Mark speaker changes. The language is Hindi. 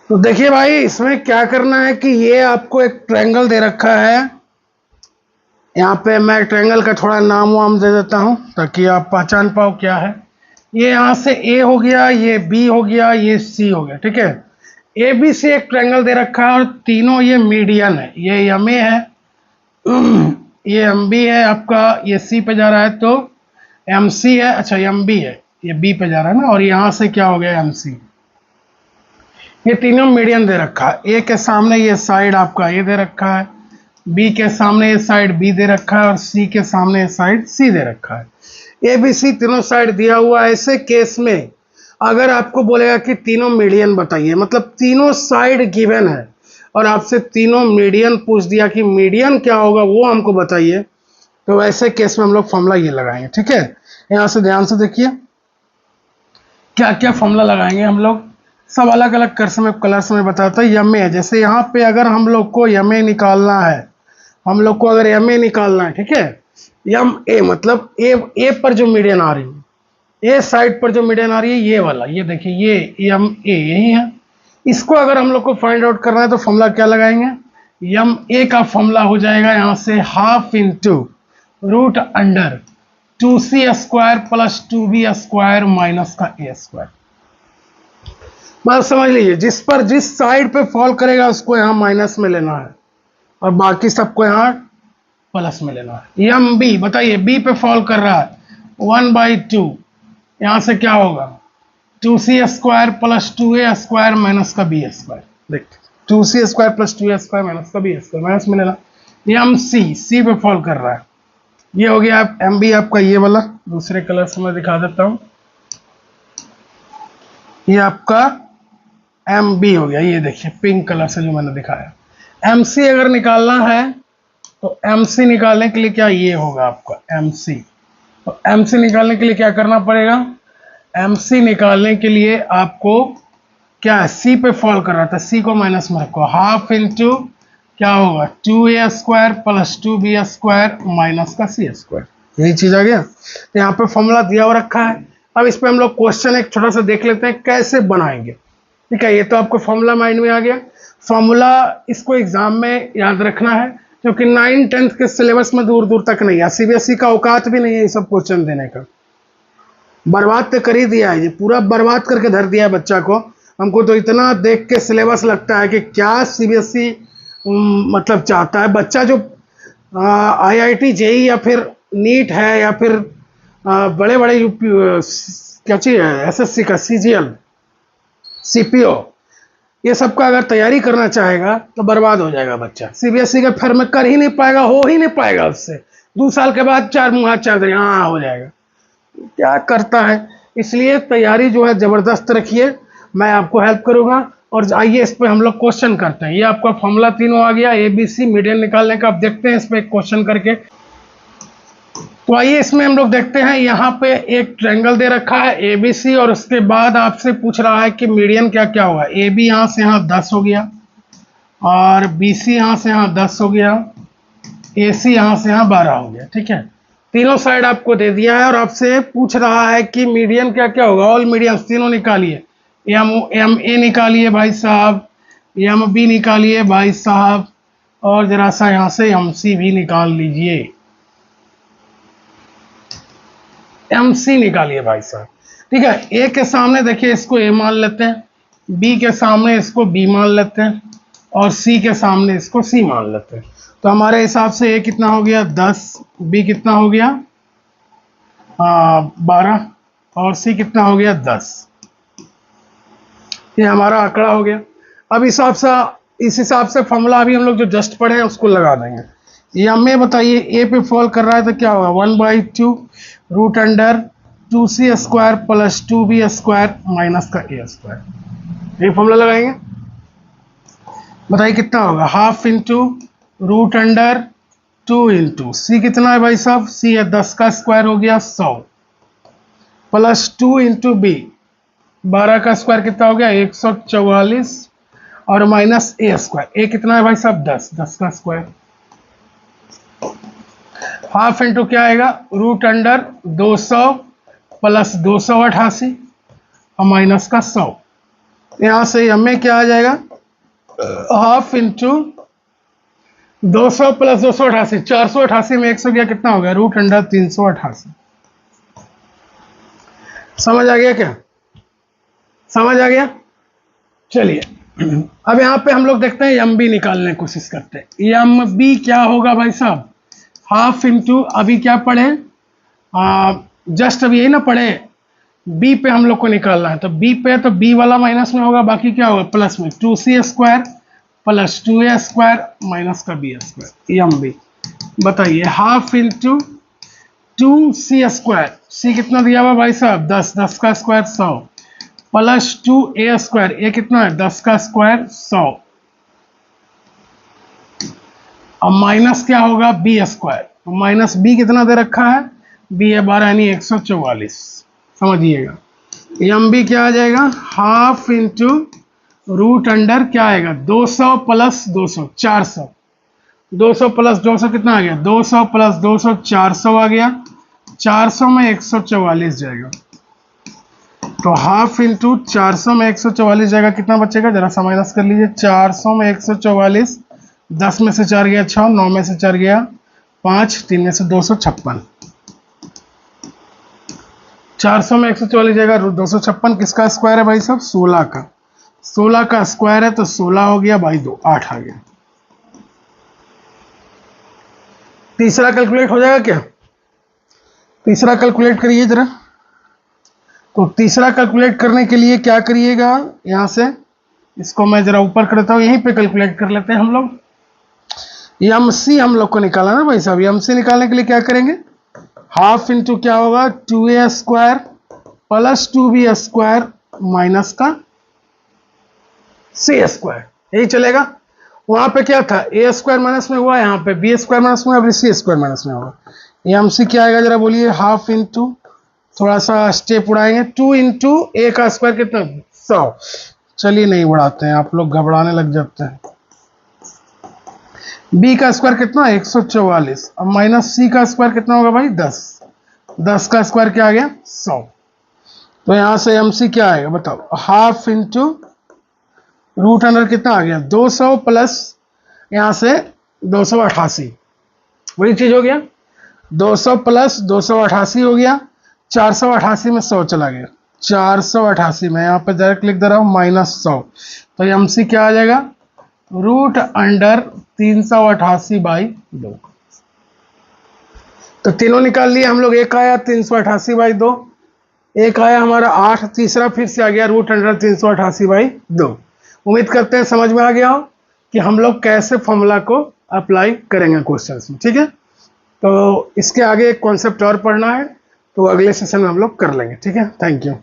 Speaker 1: तो देखिए भाई, इसमें क्या करना है कि ये आपको एक ट्रायंगल दे रखा है। यहाँ पे मैं ट्रायंगल का थोड़ा नाम वाम दे देता हूँ ताकि आप पहचान पाओ क्या है। ये यहाँ से ए हो गया, ये बी हो गया, ये सी हो गया, ठीक है। ए बी सी एक ट्रायंगल दे रखा है और तीनों ये मीडियन है। ये एम ए है, ये एम बी है आपका, ये सी पे जा रहा है तो एम सी है, अच्छा एम बी है, ये बी पे जा रहा है ना, और यहाँ से क्या हो गया एम सी। ये तीनों मीडियन दे रखा है। ए के सामने ये साइड आपका ए दे रखा है, बी के सामने ये साइड बी दे रखा है और सी के सामने ये साइड सी दे रखा है। ए बी सी तीनों साइड दिया हुआ है। ऐसे केस में अगर आपको बोलेगा कि तीनों मीडियन बताइए, मतलब तीनों साइड गिवन है और आपसे तीनों मीडियन पूछ दिया कि मीडियन क्या होगा वो हमको बताइए, तो ऐसे केस में हम लोग फॉर्मूला ये लगाएंगे, ठीक है। यहाँ से ध्यान से देखिए क्या क्या फॉर्मूला लगाएंगे हम लोग, सब अलग अलग कलर्स में बताता है। एम ए, जैसे यहाँ पे अगर हम लोग को एम ए निकालना है, हम लोग को अगर एम ए निकालना है, ठीक है, एम ए मतलब ए पर जो मीडियन आ रही है, ए साइड पर जो मीडियन आ रही है ये वाला, ये देखिए ये एम ए यही है। इसको अगर हम लोग को फाइंड आउट करना है तो फॉर्मूला क्या लगाएंगे, एम ए का फॉर्मूला हो जाएगा यहाँ से half into root under 2c square plus 2b square minus का ए स्क्वायर। मतलब समझ लीजिए जिस साइड पे फॉल करेगा उसको यहाँ माइनस में लेना है और बाकी सबको यहाँ प्लस में लेना है। एम बी, बताइए बी पे फॉल कर रहा है 1/2, यहाँ से क्या होगा 2c square plus 2a square minus का बी स्क्वायर। देखिए 2c square plus 2a square minus का बी स्क्वायर, माइनस में लेना। एम सी पे फॉल कर रहा है, ये हो गया एम बी आपका, ये वाला दूसरे कलर से मैं दिखा देता हूँ, ये आपका एम बी हो गया, ये देखिए पिंक कलर से जो मैंने दिखाया। एम सी अगर निकालना है तो एम सी निकालने के लिए क्या ये होगा आपका एम सी, तो एम सी निकालने के लिए क्या करना पड़ेगा, एम सी निकालने के लिए आपको क्या है, सी पे फॉल कर रहा था, सी को माइनस में रखो, हाफ इंटू क्या होगा 2a square plus 2b square minus का सी स्क्वायर, यही चीज आ गया। तो यहाँ पे फॉर्मूला दिया हुआ रखा है। अब इस पे हम लोग क्वेश्चन एक छोटा सा देख लेते हैं कैसे बनाएंगे, ठीक है। ये तो आपको फॉर्मूला माइंड में आ गया। फॉर्मूला इसको एग्जाम में याद रखना है क्योंकि 9th-10th के सिलेबस में दूर दूर तक नहीं है, सीबीएसई का औकात भी नहीं है ये सब क्वेश्चन देने का। बर्बाद तो कर ही दिया है, ये पूरा बर्बाद करके धर दिया है बच्चा को। हमको तो इतना देख के सिलेबस लगता है कि क्या सीबीएसई मतलब चाहता है। बच्चा जो आईआईटी जेई या फिर नीट है या फिर बड़े बड़े यूपी क्या चीज है एसएससी का सीजीएल सीपीओ, ये सब का अगर तैयारी करना चाहेगा तो बर्बाद हो जाएगा बच्चा। सीबीएसई के फेर में कर ही नहीं पाएगा, हो ही नहीं पाएगा उससे। 2 साल के बाद 4 मुँह हाथ 4 दिन हाँ हो जाएगा, क्या करता है। इसलिए तैयारी जो है जबरदस्त रखिए, मैं आपको हेल्प करूंगा। और आइए इस पे हम लोग क्वेश्चन करते हैं। ये आपका फॉर्मूला तीनों आ गया, ए बी सी मीडियन निकालने का। अब देखते हैं इस पे एक क्वेश्चन करके। तो आइए इसमें हम लोग देखते हैं, यहाँ पे एक ट्रायंगल दे रखा है ए बी सी और उसके बाद आपसे पूछ रहा है कि मीडियन क्या क्या होगा। ए बी यहाँ से यहाँ 10 हो गया और बी सी यहाँ से यहाँ 10 हो गया, ए सी यहाँ से यहाँ 12 हो गया, ठीक है। तीनों साइड आपको दे दिया है और आपसे पूछ रहा है कि मीडियन क्या क्या होगा। ऑल मीडियन तीनों निकालिए, एम ए निकालिए भाई साहब, एम बी निकालिए भाई साहब, और जरा सा यहाँ से एम सी भी निकाल लीजिए, एम सी निकालिए भाई साहब, ठीक है। ए के सामने देखिए इसको ए मान लेते हैं, बी के सामने इसको बी मान लेते हैं और सी के सामने इसको सी मान लेते हैं। तो हमारे हिसाब से ए कितना हो गया 10, बी कितना हो गया 12 और सी कितना हो गया 10। ये हमारा आंकड़ा हो गया। अब इस हिसाब से फॉर्मूला अभी हम लोग जो जस्ट पढ़े हैं उसको लगा देंगे। ये हमें बताइए ए पे फॉल कर रहा है तो क्या होगा 1/2 root under 2c square plus 2b square minus का ए स्क्वायर। ये फॉर्मूला लगाएंगे, बताइए कितना होगा, half into root under 2 into c कितना है भाई साहब, सी है 10 का स्क्वायर हो गया 100 प्लस 2 इंटू बी 12 का स्क्वायर कितना हो गया 144 और माइनस ए स्क्वायर। ए कितना है भाई साहब 10 का स्क्वायर। हाफ इंटू क्या आएगा रूट अंडर 200 प्लस 288 और माइनस का 100। यहाँ से एम में क्या आ जाएगा, हाफ इंटू 200 प्लस 288, 488 में 100 गया, कितना हो गया, रूट अंडर 388। समझ आ गया क्या, समझ आ गया। चलिए अब यहाँ पे हम लोग देखते हैं एम बी निकालने की कोशिश करते हैं। एम बी क्या होगा भाई साहब, हाफ इंटू, अभी क्या पढ़े, जस्ट अभी यही ना पढ़े, बी पे हम लोग को निकालना है, तो बी पे तो बी वाला माइनस में होगा, बाकी क्या होगा प्लस में, 2c square plus 2a square minus का b स्क्वायर, एम बी। बताइए half into 2c square, c कितना दिया हुआ भाई साहब 10, 10 का square 100 plus 2a square, a कितना है 10 का स्क्वायर 100, अब माइनस क्या होगा b स्क्वायर, तो माइनस b कितना दे रखा है, b है 12 यानी 144। समझिएगा एम बी क्या आ जाएगा, हाफ इंटू रूट अंडर क्या आएगा 200 प्लस 200 400, 200 प्लस 200 कितना आ गया, 200 प्लस 200 400 आ गया, 400 में 144 जाएगा, तो हाफ इंटू 400 में 144 जाएगा, कितना बचेगा जरा सा माइनस कर लीजिए, 400 में 144, 10 में से 4 गया 6, 9 में से 4 गया 5, 3 में से 256, 400 में 144 जाएगा, 256 किसका स्क्वायर है भाई साहब 16 का, 16 का स्क्वायर है तो 16 हो गया बाई 2, 8 आ गया। तीसरा कैलकुलेट हो जाएगा क्या, तीसरा कैलकुलेट करिए जरा। तो तीसरा कैलकुलेट करने के लिए क्या करिएगा, यहां से इसको मैं जरा ऊपर करता हूं, यहीं पे कैलकुलेट कर लेते हैं हम लोग। एम सी हम लोग को निकालना ना भाई साहब, एम सी निकालने के लिए क्या करेंगे, हाफ इंटू क्या होगा 2a square plus 2b square minus का c स्क्वायर, यही चलेगा। वहां पे क्या था a स्क्वायर माइनस में हुआ, यहाँ पे b स्क्वायर माइनस में, अभी c स्क्वायर माइनस में होगा। एम सी क्या आएगा जरा बोलिए, हाफ इंटू, थोड़ा सा स्टेप उड़ाएंगे, 2 इंटू a का स्क्वायर कितना 100, चलिए नहीं उड़ाते हैं, आप लोग घबराने लग जाते हैं। b का स्क्वायर कितना 144, अब माइनस c का स्क्वायर कितना होगा भाई 10, 10 का स्क्वायर क्या आ गया 100, तो यहां से एम सी क्या आएगा बताओ, हाफ इंटू रूट अंडर कितना आ गया 200 प्लस यहां से 288, वही चीज हो गया, 200 प्लस 288 हो गया, 488 में 100 चला गया, 488 में यहाँ पे डायरेक्ट लिख दे रहा हूँ -100, तो एम सी क्या आ जाएगा रूट अंडर 388 बाई 2। तो तीनों निकाल लिए हम लोग, एक आया 388 बाई 2, एक आया हमारा 8, तीसरा फिर से आ गया रूट अंडर 388 बाई 2। उम्मीद करते हैं समझ में आ गया हो कि हम लोग कैसे फॉर्मूला को अप्लाई करेंगे क्वेश्चंस में, ठीक है। तो इसके आगे एक कॉन्सेप्ट और पढ़ना है, तो अगले सेशन में हम लोग कर लेंगे, ठीक है। Thank you.